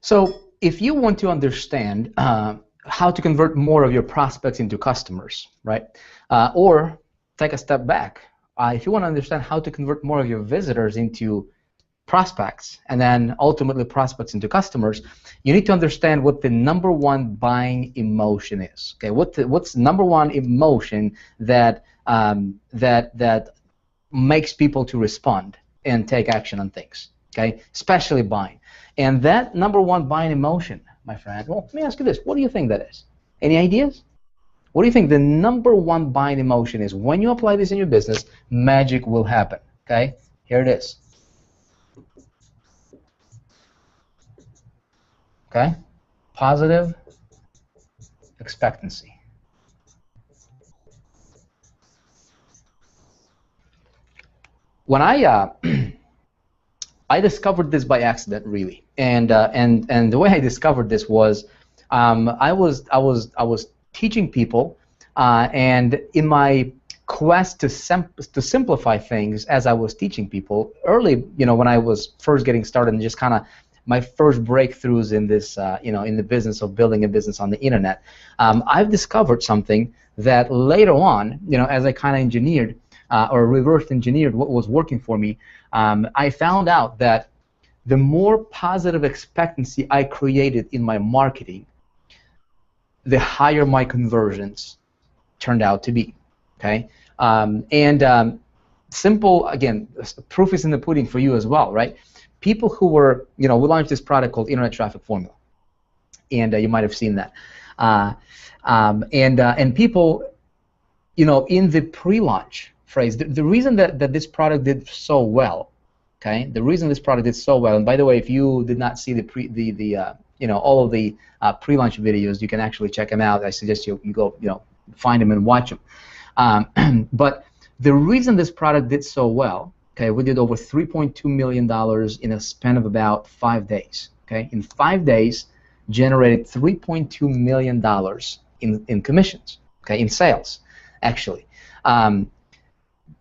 So if you want to understand how to convert more of your prospects into customers, right? Or take a step back, if you want to understand how to convert more of your visitors into prospects and then ultimately prospects into customers, you need to understand what the number one buying emotion is. Okay, what's the number one emotion that that makes people to respond and take action on things. Okay, especially buying. And that number one buying emotion, my friend. Well, let me ask you this: what do you think that is? Any ideas? What do you think the number one buying emotion is? When you apply this in your business, magic will happen. Okay, here it is. Okay, positive expectancy. When I I discovered this by accident, really, and the way I discovered this was I was teaching people, and in my quest to simplify things as I was teaching people early, when I was first getting started and just kind of my first breakthroughs in this, in the business of building a business on the internet, I've discovered something that later on, as I kind of engineered or reverse engineered what was working for me, I found out that the more positive expectancy I created in my marketing, the higher my conversions turned out to be. Okay, simple again. Proof is in the pudding for you as well, right? People who were, we launched this product called Internet Traffic Formula, and you might have seen that. And people, in the pre-launch phase, the reason that this product did so well, okay, the reason this product did so well, and by the way, if you did not see all of the pre-launch videos, you can actually check them out. I suggest you go, find them and watch them. But the reason this product did so well, okay, we did over $3.2 million in a span of about 5 days. Okay, in 5 days, generated $3.2 million in commissions. Okay, in sales, actually.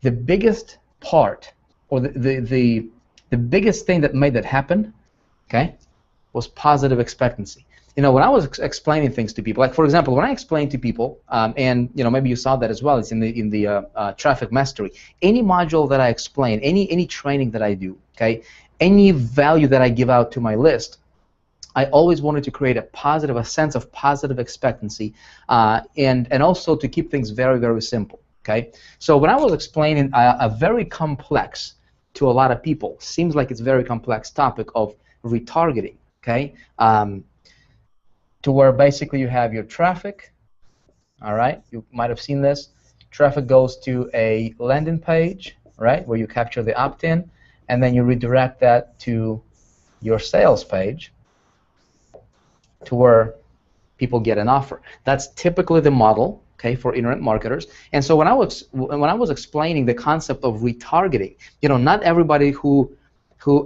The biggest part, or the biggest thing that made that happen, okay, was positive expectancy. When I was explaining things to people, like for example, when I explain to people, and maybe you saw that as well, it's in the traffic mastery. Any module that I explain, any training that I do, okay, any value that I give out to my list, I always wanted to create a sense of positive expectancy, and also to keep things very, very simple. Okay, so when I was explaining a very complex, to a lot of people, seems like it's a very complex topic of retargeting. Okay. To where basically you have your traffic, all right, you might have seen this, traffic goes to a landing page, right, where you capture the opt-in, and then you redirect that to your sales page to where people get an offer. That's typically the model, okay, for internet marketers. And so when I was explaining the concept of retargeting, not everybody who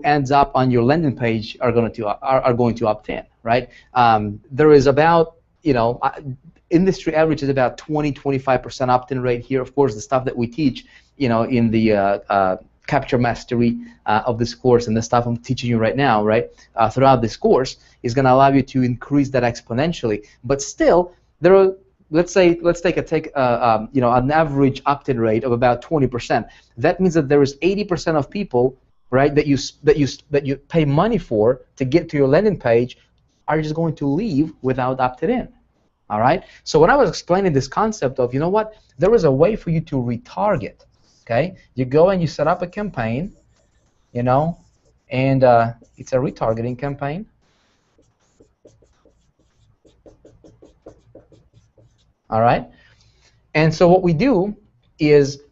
ends up on your landing page are going to opt in, right? There is about, industry average is about 20-25% opt-in rate here. Of course, the stuff that we teach, in the capture mastery of this course, and the stuff I'm teaching you right now, right, throughout this course, is going to allow you to increase that exponentially. But still, there are, let's take an average opt-in rate of about 20%. That means that there is 80% of people, right, that you pay money for to get to your landing page are just going to leave without opting in. All right. So when I was explaining this concept of, there is a way for you to retarget. Okay, you go and you set up a campaign, and it's a retargeting campaign. All right. And so what we do is,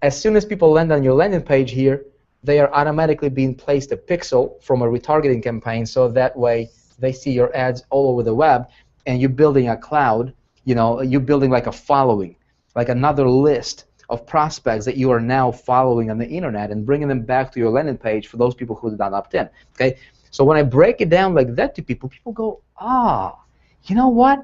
as soon as people land on your landing page here, they are automatically being placed a pixel from a retargeting campaign, so that way they see your ads all over the web, and you're building a cloud, you're building like a following, like another list of prospects that you are now following on the internet and bringing them back to your landing page for those people who did not opt in. Okay, so when I break it down like that to people, people go, you know what?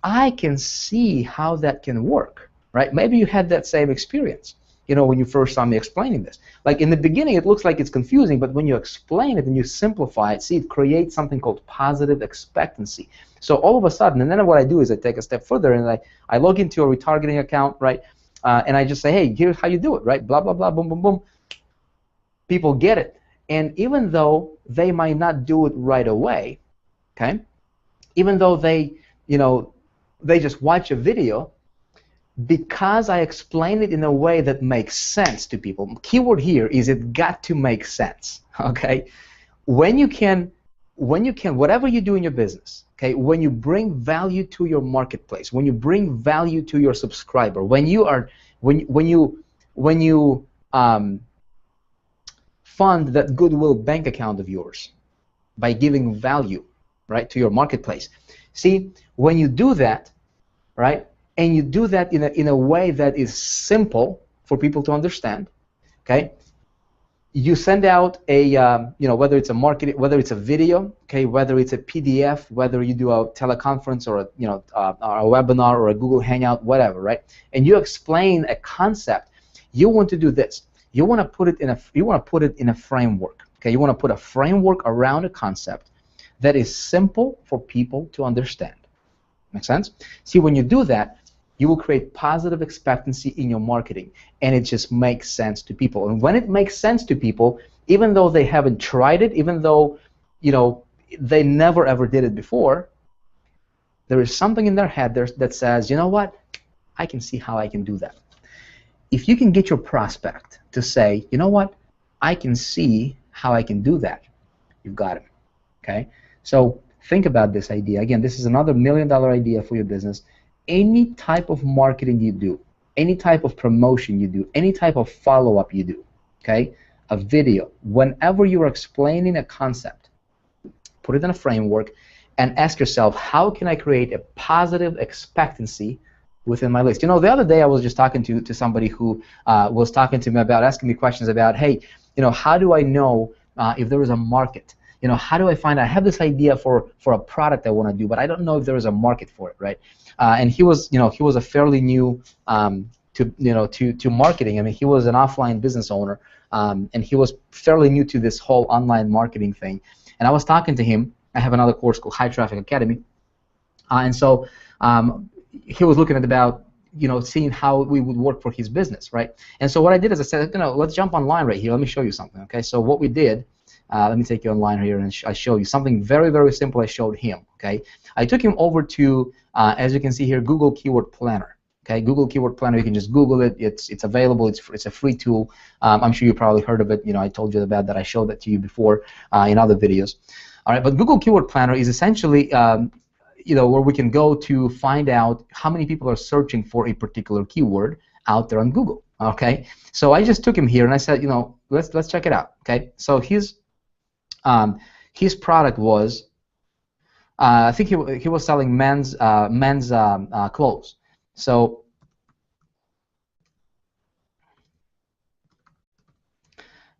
I can see how that can work, right? Maybe you had that same experience. you know, when you first saw me explaining this. Like in the beginning, it looks like it's confusing, but when you explain it and you simplify it, see, it creates something called positive expectancy. So all of a sudden, and then what I do is I take a step further and I log into a retargeting account, right? And I just say, hey, here's how you do it, right? Blah, blah, blah, boom, boom, boom. People get it. And even though they might not do it right away, okay, even though they, you know, they just watch a video, because I explain it in a way that makes sense to people. Keyword here is it got to make sense, okay? When you can, whatever you do in your business, okay, when you bring value to your marketplace, when you bring value to your subscriber, when you fund that goodwill bank account of yours by giving value, right, to your marketplace. See, when you do that, right, and you do that in a way that is simple for people to understand, okay, you send out a, you know, whether it's a whether it's a video, okay, whether it's a PDF, whether you do a teleconference or a, you know, a webinar or a Google Hangout, whatever, right, and you explain a concept, you want to do this. You want to put it in a framework, okay? You want to put a framework around a concept that is simple for people to understand. Make sense? See, when you do that, you will create positive expectancy in your marketing, and it just makes sense to people. And when it makes sense to people, even though they haven't tried it, even though, you know, they never ever did it before, there is something in their head that says, you know what? I can see how I can do that. If you can get your prospect to say, you know what, I can see how I can do that, you've got it, okay? So think about this idea. Again, this is another $1 million idea for your business. Any type of marketing you do, any type of promotion you do, any type of follow-up you do, okay, a video, whenever you're explaining a concept, put it in a framework and ask yourself, how can I create a positive expectancy within my list? You know, the other day I was just talking to somebody who was talking to me about, asking me questions about, hey, you know, how do I know if there is a market? You know, how do I find, I have this idea for a product I want to do, but I don't know if there is a market for it, right? And he was, you know, he was a fairly new to marketing. I mean, he was an offline business owner, and he was fairly new to this whole online marketing thing. And I was talking to him. I have another course called High Traffic Academy, and so he was looking at about, you know, seeing how we would work for his business, right? And so what I did is I said, you know, let's jump online right here. Let me show you something, okay? So what we did, let me take you online here and I show you something very, very simple. I showed him, okay? I took him over to, as you can see here, Google Keyword Planner, okay? Google Keyword Planner, you can just Google it. It's available. It's a free tool. I'm sure you probably heard of it. You know, I told you about that. I showed that to you before in other videos. All right, but Google Keyword Planner is essentially you know, where we can go to find out how many people are searching for a particular keyword out there on Google. Okay, so I just took him here and I said, you know, let's check it out. Okay, so his product was, I think he was selling men's clothes. So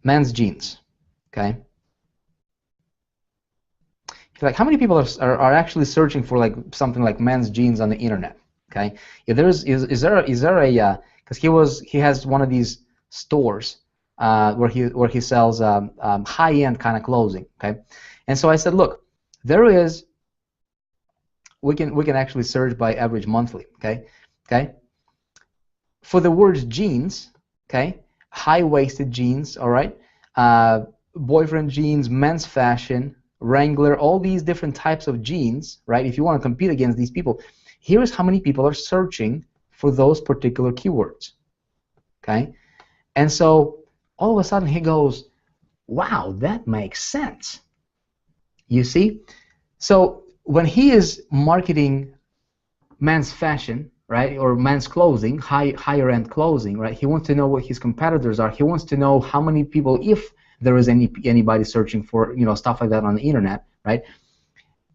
men's jeans. Okay. Like, how many people are actually searching for like something like men's jeans on the internet? Okay, if is there a because he has one of these stores where he sells high-end kind of clothing. Okay, and so I said, look, there is, we can actually search by average monthly. Okay, for the words jeans, okay, high-waisted jeans, all right, boyfriend jeans, men's fashion, Wrangler, all these different types of jeans, right? If you want to compete against these people, here's how many people are searching for those particular keywords, okay? And so all of a sudden he goes, wow, that makes sense. You see? So when he is marketing men's fashion, right, or men's clothing, higher end clothing, right, he wants to know what his competitors are. He wants to know how many people, if there is anybody searching for, you know, stuff like that on the internet, right?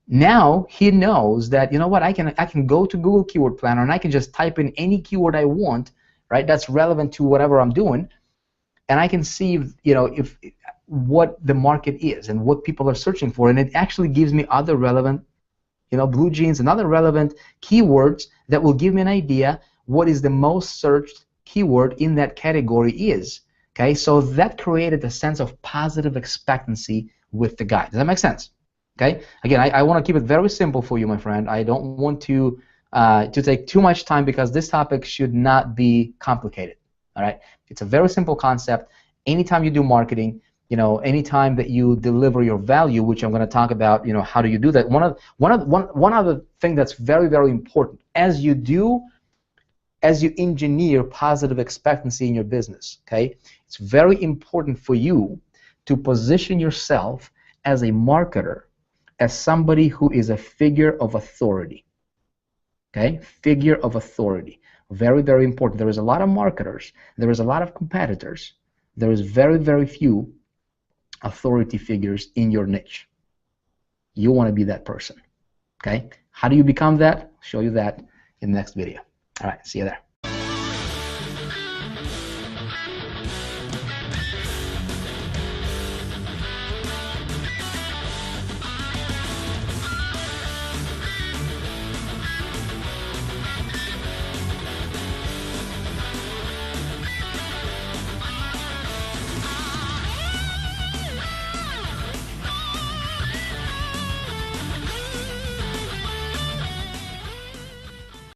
Now he knows that, you know what, I can go to Google Keyword Planner and I can just type in any keyword I want, right? That's relevant to whatever I'm doing, and I can see, you know, if what the market is and what people are searching for, and it actually gives me other relevant, you know, blue jeans and other relevant keywords that will give me an idea what is the most searched keyword in that category is. Okay, so that created a sense of positive expectancy with the guy. Does that make sense? Okay, again, I want to keep it very simple for you, my friend. I don't want to take too much time because this topic should not be complicated. All right, it's a very simple concept. Anytime you do marketing, you know, anytime that you deliver your value, which I'm going to talk about, you know, how do you do that? One other thing that's very, very important as you engineer positive expectancy in your business. Okay, it's very important for you to position yourself as a marketer, as somebody who is a figure of authority. Okay, figure of authority. Very, very important. There is a lot of marketers. There is a lot of competitors. There is very, very few authority figures in your niche. You want to be that person. Okay, how do you become that? I'll show you that in the next video. All right, see you there.